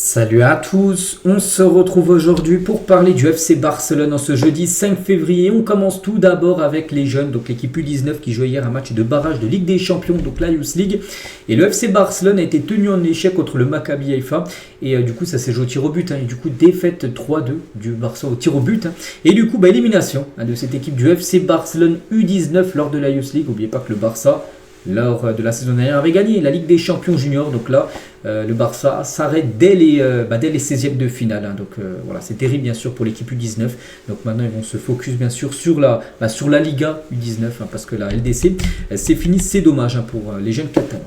Salut à tous, on se retrouve aujourd'hui pour parler du FC Barcelone en ce jeudi 5 février. On commence tout d'abord avec les jeunes, donc l'équipe U19 qui jouait hier un match de barrage de Ligue des Champions, donc la Youth League. Et le FC Barcelone a été tenu en échec contre le Maccabi Haïfa. Et du coup ça s'est joué au tir au but, et du coup défaite 3-2 du Barça au tir au but. Et du coup élimination de cette équipe du FC Barcelone U19 lors de la Youth League. N'oubliez pas que le Barça, lors de la saison dernière, avait gagné la Ligue des Champions Juniors. Donc là, le Barça s'arrête dès les 16e de finale. Donc voilà, c'est terrible bien sûr pour l'équipe U19. Donc maintenant, ils vont se focus bien sûr sur la Liga U19 parce que la LDC, c'est fini. C'est dommage pour les jeunes catalans.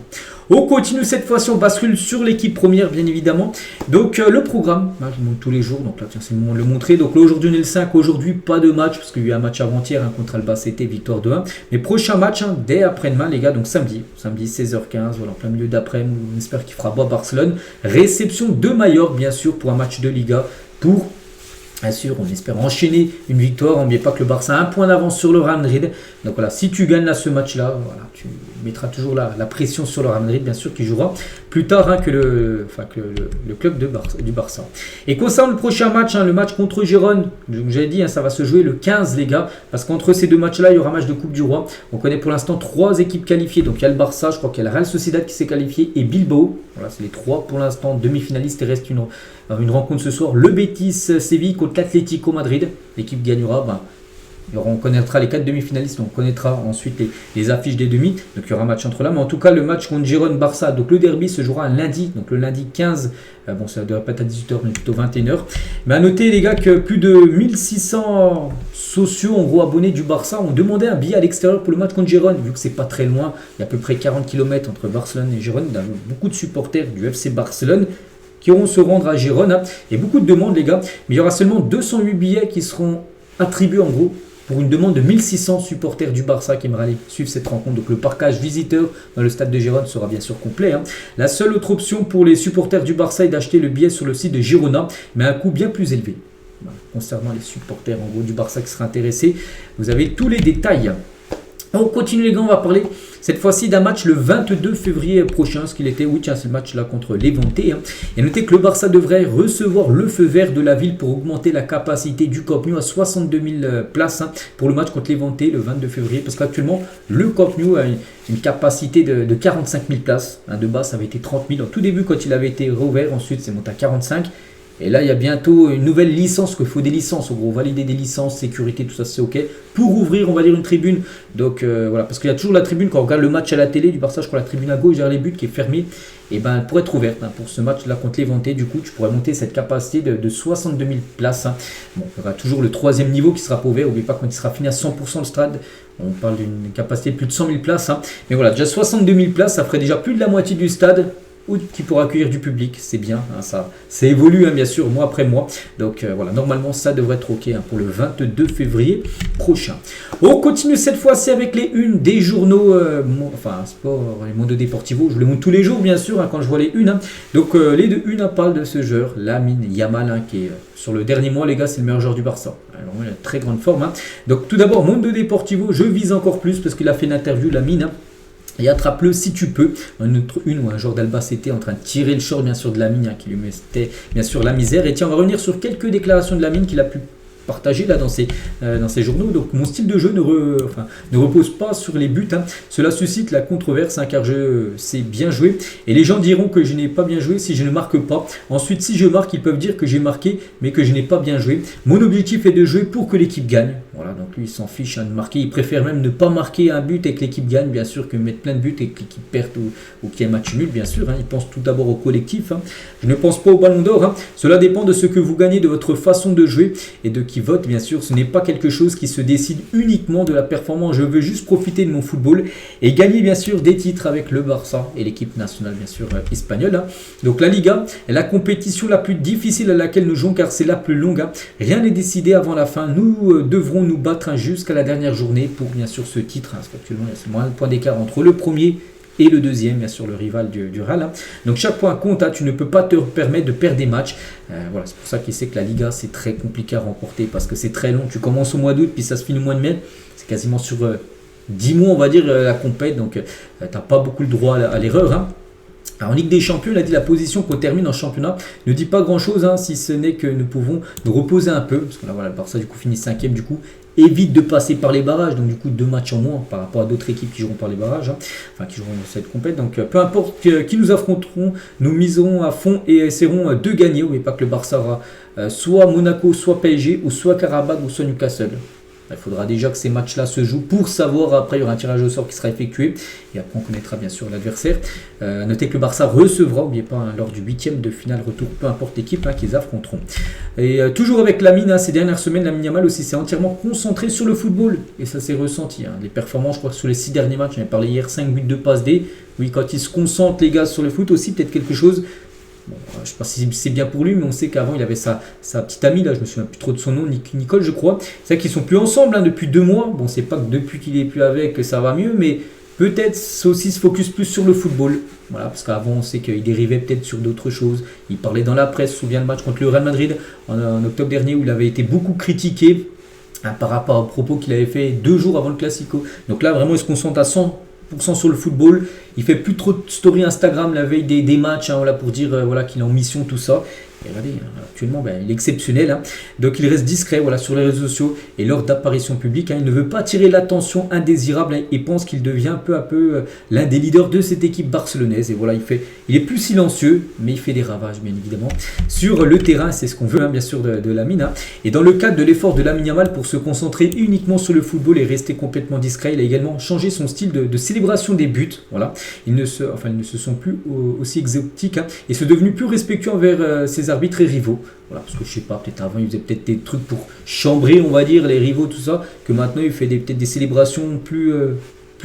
On continue cette fois-ci, on bascule sur l'équipe première bien évidemment. Donc le programme, je vous montre tous les jours, donc là tiens, c'est le moment de le montrer. Donc là aujourd'hui on est le 5, aujourd'hui pas de match parce qu'il y a eu un match avant-hier contre Albacete, victoire 2-1. Mais prochain match dès après-demain les gars, donc samedi 16h15, voilà en plein milieu d'après-midi, on espère qu'il fera beau à Barcelone. Réception de Mallorca bien sûr pour un match de Liga pour... Bien sûr, on espère enchaîner une victoire. N'oubliez pas que le Barça a un point d'avance sur le Real Madrid. Donc voilà, si tu gagnes là ce match-là, voilà, tu mettras toujours la pression sur le Real Madrid, bien sûr, qui jouera plus tard que le club du Barça. Et concernant le prochain match, le match contre Gérone, j'avais dit, ça va se jouer le 15, les gars, parce qu'entre ces deux matchs-là, il y aura un match de Coupe du Roi. On connaît pour l'instant 3 équipes qualifiées. Donc il y a le Barça, je crois qu'il y a la Real Sociedad qui s'est qualifiée et Bilbao. Voilà, c'est les 3 pour l'instant demi-finalistes. Il reste une rencontre ce soir. Le Betis Séville contre l'Atlético Madrid. L'équipe gagnera. On connaîtra les 4 demi-finalistes, on connaîtra ensuite les affiches des demi. Donc il y aura un match entre là. Mais en tout cas, le match contre Girone-Barça, donc le derby se jouera un lundi. Donc le lundi 15, ça ne devrait pas être à 18h, mais plutôt 21h. Mais à noter les gars que plus de 1600 sociaux, en gros abonnés du Barça, ont demandé un billet à l'extérieur pour le match contre Girone. Vu que c'est pas très loin, il y a à peu près 40 km entre Barcelone et Girone. Il y a beaucoup de supporters du FC Barcelone qui auront se rendre à Gérone. Il y a beaucoup de demandes les gars, mais il y aura seulement 208 billets qui seront attribués en gros pour une demande de 1600 supporters du Barça qui aimeraient aller suivre cette rencontre. Donc le parcage visiteur dans le stade de Gérone sera bien sûr complet. La seule autre option pour les supporters du Barça est d'acheter le billet sur le site de Girona, mais à un coût bien plus élevé. Concernant les supporters en gros du Barça qui seraient intéressés, vous avez tous les détails. On continue les gars, on va parler cette fois-ci d'un match le 22 février prochain, ce qu'il était, oui tiens c'est le match là contre Levante. Et notez que le Barça devrait recevoir le feu vert de la ville pour augmenter la capacité du Camp Nou à 62 000 places pour le match contre Levante le 22 février. Parce qu'actuellement le Camp Nou a une capacité de 45 000 places. De base ça avait été 30 000 au tout début quand il avait été rouvert, ensuite c'est monté à 45 000. Et là, il y a bientôt une nouvelle licence, qu'il faut des licences, en gros, valider des licences, sécurité, tout ça, c'est ok. Pour ouvrir, on va dire, une tribune. Donc voilà, parce qu'il y a toujours la tribune, quand on regarde le match à la télé du Barça, je crois la tribune à gauche, vers les buts, qui est fermée. Et elle pourrait être ouverte pour ce match-là contre Levante. Du coup, tu pourrais monter cette capacité de 62 000 places. Bon, il y aura toujours le 3e niveau qui sera pas ouvert. N'oubliez pas quand il sera fini à 100% le stade. On parle d'une capacité de plus de 100 000 places. Mais voilà, déjà 62 000 places, ça ferait déjà plus de la moitié du stade ou qui pourra accueillir du public, c'est bien, ça évolue bien sûr mois après mois, donc voilà, normalement ça devrait être ok pour le 22 février prochain. On continue cette fois-ci avec les unes des journaux, sport, les Mundo Deportivo, je vous les montre tous les jours bien sûr quand je vois les unes, donc les deux unes parlent de ce joueur, Lamine Yamal, qui est sur le dernier mois les gars, c'est le meilleur joueur du Barça, alors il a une très grande forme, donc tout d'abord Mundo Deportivo, je vise encore plus parce qu'il a fait une interview, Lamine, et attrape-le si tu peux. Un autre ou un joueur d'Albacete en train de tirer le short bien sûr de Lamine qui lui mettait bien sûr la misère. Et tiens, on va revenir sur quelques déclarations de Lamine qu'il a pu partager là dans ses journaux. Donc mon style de jeu ne repose pas sur les buts. Cela suscite la controverse car je sais bien jouer. Et les gens diront que je n'ai pas bien joué si je ne marque pas. Ensuite, si je marque, ils peuvent dire que j'ai marqué mais que je n'ai pas bien joué. Mon objectif est de jouer pour que l'équipe gagne. Voilà, donc lui il s'en fiche de marquer. Il préfère même ne pas marquer un but et que l'équipe gagne, bien sûr, que mettre plein de buts et que l'équipe perde ou qu'il y ait un match nul, bien sûr. Il pense tout d'abord au collectif. Je ne pense pas au ballon d'or. Cela dépend de ce que vous gagnez, de votre façon de jouer et de qui vote, bien sûr. Ce n'est pas quelque chose qui se décide uniquement de la performance. Je veux juste profiter de mon football et gagner, bien sûr, des titres avec le Barça et l'équipe nationale, bien sûr, espagnole. Donc la Liga est la compétition la plus difficile à laquelle nous jouons car c'est la plus longue. Rien n'est décidé avant la fin. Nous devrons nous battre jusqu'à la dernière journée pour bien sûr ce titre, parce qu'actuellement il y a moins de points d'écart entre le premier et le deuxième, bien sûr le rival du Real. Donc chaque point compte, tu ne peux pas te permettre de perdre des matchs. Voilà, c'est pour ça qu'il sait que la Liga c'est très compliqué à remporter parce que c'est très long. Tu commences au mois d'août puis ça se finit au mois de mai, c'est quasiment sur 10 mois on va dire la compète, donc tu n'as pas beaucoup le droit à l'erreur. Alors, en Ligue des Champions, il a dit la position qu'on termine en championnat ne dit pas grand-chose, hein, si ce n'est que nous pouvons nous reposer un peu. Parce que là, voilà, le Barça du coup finit 5e, du coup évite de passer par les barrages, donc du coup 2 matchs en moins par rapport à d'autres équipes qui joueront par les barrages, hein, enfin qui joueront dans cette compète. Donc peu importe qui nous affronteront, nous miserons à fond et essaierons de gagner. N'oubliez pas que le Barça aura soit Monaco, soit PSG, ou soit Karabakh, ou soit Newcastle. Il faudra déjà que ces matchs-là se jouent pour savoir. Après, il y aura un tirage au sort qui sera effectué. Et après, on connaîtra bien sûr l'adversaire. Notez que le Barça recevra, n'oubliez pas, hein, lors du 8e de finale retour, peu importe l'équipe hein, qu'ils affronteront. Et toujours avec Lamine, hein, ces dernières semaines, Lamine Yamal aussi s'est entièrement concentré sur le football. Et ça s'est ressenti. Hein. Les performances, je crois que sur les 6 derniers matchs, j'en ai parlé hier, 5 buts de passe D. Oui, quand ils se concentrent, les gars, sur le foot aussi, peut-être quelque chose. Bon, je ne sais pas si c'est bien pour lui, mais on sait qu'avant il avait sa petite amie, là, je me souviens plus trop de son nom, Nicole je crois. C'est vrai qu'ils sont plus ensemble hein, depuis 2 mois. Bon, c'est pas que depuis qu'il est plus avec que ça va mieux, mais peut-être aussi se focus plus sur le football. Voilà, parce qu'avant on sait qu'il dérivait peut-être sur d'autres choses. Il parlait dans la presse, je me souviens le match contre le Real Madrid en octobre dernier où il avait été beaucoup critiqué hein, par rapport aux propos qu'il avait fait 2 jours avant le Classico. Donc là vraiment il se concentre à 100% sur le football. Il fait plus trop de story Instagram la veille des matchs hein, voilà, pour dire voilà, qu'il est en mission, tout ça. Et regardez, actuellement, il est exceptionnel. Hein. Donc il reste discret voilà, sur les réseaux sociaux et lors d'apparitions publiques. Hein, il ne veut pas attirer l'attention indésirable hein, et pense qu'il devient peu à peu l'un des leaders de cette équipe barcelonaise. Et voilà, il est plus silencieux, mais il fait des ravages, bien évidemment. Sur le terrain, c'est ce qu'on veut, hein, bien sûr, de Lamine. Hein. Et dans le cadre de l'effort de Lamine Yamal pour se concentrer uniquement sur le football et rester complètement discret, il a également changé son style de célébration des buts. Voilà. Ils ne se sont plus aussi exotiques hein, et sont devenus plus respectueux envers ses arbitres et rivaux. Voilà, parce que je sais pas, peut-être avant il faisait peut-être des trucs pour chambrer, on va dire, les rivaux, tout ça, que maintenant il fait peut-être des célébrations plus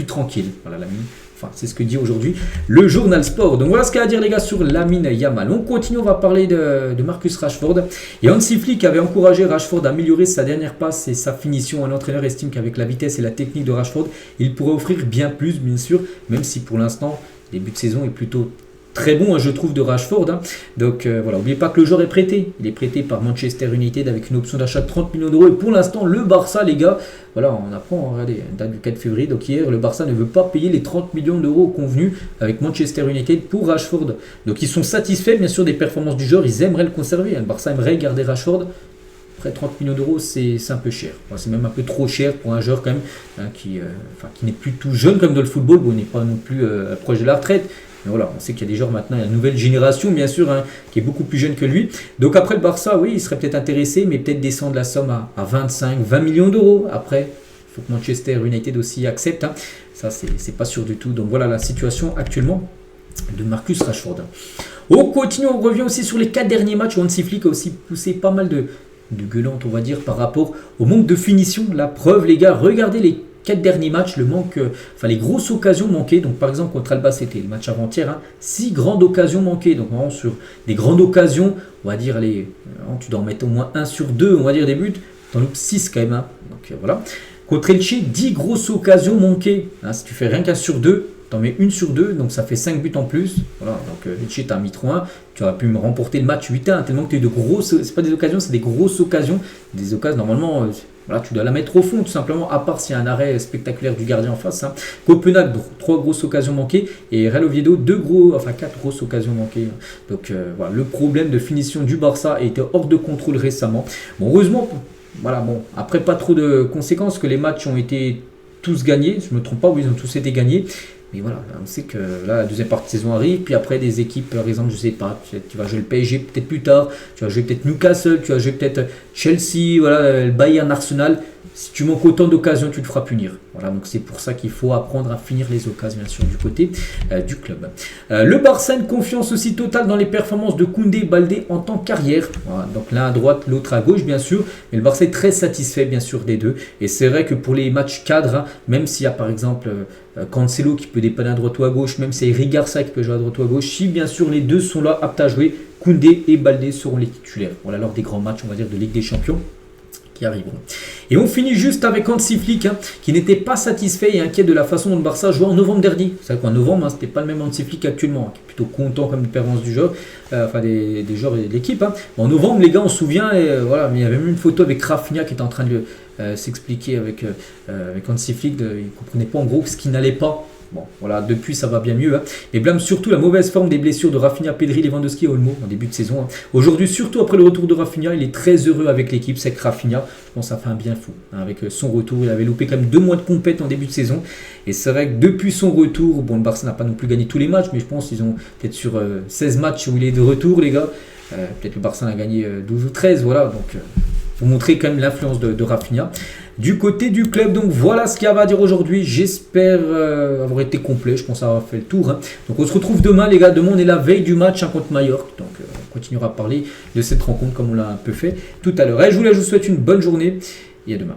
tranquilles. Voilà, Lamine. Enfin, c'est ce que dit aujourd'hui le journal Sport. Donc voilà ce qu'il y a à dire les gars sur Lamine Yamal. On continue, on va parler de Marcus Rashford. Et Hansi Flick avait encouragé Rashford à améliorer sa dernière passe et sa finition. Un entraîneur estime qu'avec la vitesse et la technique de Rashford, il pourrait offrir bien plus, bien sûr, même si pour l'instant, le début de saison est plutôt très bon, hein, je trouve, de Rashford. Hein. Donc voilà, n'oubliez pas que le joueur est prêté. Il est prêté par Manchester United avec une option d'achat de 30 millions d'euros. Et pour l'instant, le Barça, les gars, voilà, on apprend, regardez, date du 4 février. Donc hier, le Barça ne veut pas payer les 30 millions d'euros convenus avec Manchester United pour Rashford. Donc ils sont satisfaits, bien sûr, des performances du joueur. Ils aimeraient le conserver. Hein. Le Barça aimerait garder Rashford. Après 30 millions d'euros, c'est un peu cher. Enfin, c'est même un peu trop cher pour un joueur quand même hein, qui n'est plus tout jeune comme dans le football. Bon, il n'est pas non plus proche de la retraite. Mais voilà, on sait qu'il y a des joueurs maintenant, il y a une nouvelle génération bien sûr, hein, qui est beaucoup plus jeune que lui. Donc après le Barça, oui, il serait peut-être intéressé, mais peut-être descendre la somme à 25, 20 millions d'euros. Après, il faut que Manchester United aussi accepte. Hein. Ça, c'est pas sûr du tout. Donc voilà la situation actuellement de Marcus Rashford. On continue, on revient aussi sur les 4 derniers matchs où Hansi Flick a aussi poussé pas mal de gueulante, on va dire, par rapport au manque de finition. La preuve, les gars, regardez les 4 derniers matchs, les grosses occasions manquées. Donc par exemple contre Alba, c'était le match avant-hier, hein, 6 grandes occasions manquées. Donc vraiment sur des grandes occasions, on va dire, allez, tu dois en mettre au moins 1 sur 2, on va dire, des buts. T'en loupes 6 quand même. Hein. Donc voilà. Contre Elche, 10 grosses occasions manquées. Hein, si tu fais rien qu'un sur 2, t'en mets 1 sur 2, donc ça fait 5 buts en plus. Voilà, donc Elche, t'as mis 3-1. Tu aurais pu me remporter le match 8-1, tellement que tu as eu de grosses. C'est pas des occasions, c'est des grosses occasions. Des occasions, normalement. Voilà, tu dois la mettre au fond tout simplement, à part s'il y a un arrêt spectaculaire du gardien en face. Hein. Copenhague, 3 grosses occasions manquées. Et Real Oviedo, 4 grosses occasions manquées. Donc voilà, le problème de finition du Barça a été hors de contrôle récemment. Bon, heureusement, voilà, bon, après pas trop de conséquences, que les matchs ont été tous gagnés. Je ne me trompe pas, oui, ils ont tous été gagnés. Mais voilà, on sait que là, la deuxième partie de saison arrive. Puis après, des équipes, par exemple, je sais pas, tu vas jouer le PSG peut-être plus tard. Tu vas jouer peut-être Newcastle. Tu vas jouer peut-être Chelsea, voilà, le Bayern, Arsenal. Si tu manques autant d'occasions, tu te feras punir. Voilà, donc c'est pour ça qu'il faut apprendre à finir les occasions, bien sûr, du côté du club. Le Barça a une confiance aussi totale dans les performances de Koundé et Baldé en tant qu'arrière. Voilà, donc l'un à droite, l'autre à gauche, bien sûr. Mais le Barça est très satisfait, bien sûr, des deux. Et c'est vrai que pour les matchs cadres, hein, même s'il y a par exemple Cancelo qui peut dépanner à droite ou à gauche, même s'il y a Eric Garcia qui peut jouer à droite ou à gauche, si bien sûr les deux sont là, aptes à jouer, Koundé et Baldé seront les titulaires. Voilà, lors des grands matchs, on va dire, de Ligue des Champions qui arriveront. Et on finit juste avec Hansi Flick, hein, qui n'était pas satisfait et inquiet de la façon dont le Barça jouait en novembre dernier. C'est vrai qu'en novembre, hein, c'était pas le même Hansi Flick qu'actuellement, hein, qui est plutôt content comme une performance du jeu, des joueurs et de l'équipe. Hein. En novembre, les gars, on se souvient, voilà, mais il y avait même une photo avec Rafinha qui était en train de s'expliquer avec Hansi Flick. Il ne comprenait pas en gros ce qui n'allait pas. Bon, voilà, depuis ça va bien mieux. Hein. Et blâme surtout la mauvaise forme des blessures de Rafinha, Pedri, Lewandowski et Olmo en début de saison. Hein. Aujourd'hui, surtout après le retour de Rafinha, il est très heureux avec l'équipe. C'est que Rafinha, je pense que ça fait un bien fou. Hein. Avec son retour, il avait loupé quand même 2 mois de compète en début de saison. Et c'est vrai que depuis son retour, bon, le Barça n'a pas non plus gagné tous les matchs, mais je pense qu'ils ont peut-être sur 16 matchs où il est de retour, les gars. Peut-être le Barça a gagné 12 ou 13, voilà. Donc, pour montrer quand même l'influence de Rafinha. Du côté du club, donc voilà ce qu'il y avait à dire aujourd'hui. J'espère avoir été complet. Je pense avoir fait le tour. Hein. Donc on se retrouve demain, les gars. Demain, on est la veille du match contre Mallorca. Donc on continuera à parler de cette rencontre comme on l'a un peu fait tout à l'heure. Et je vous souhaite une bonne journée et à demain.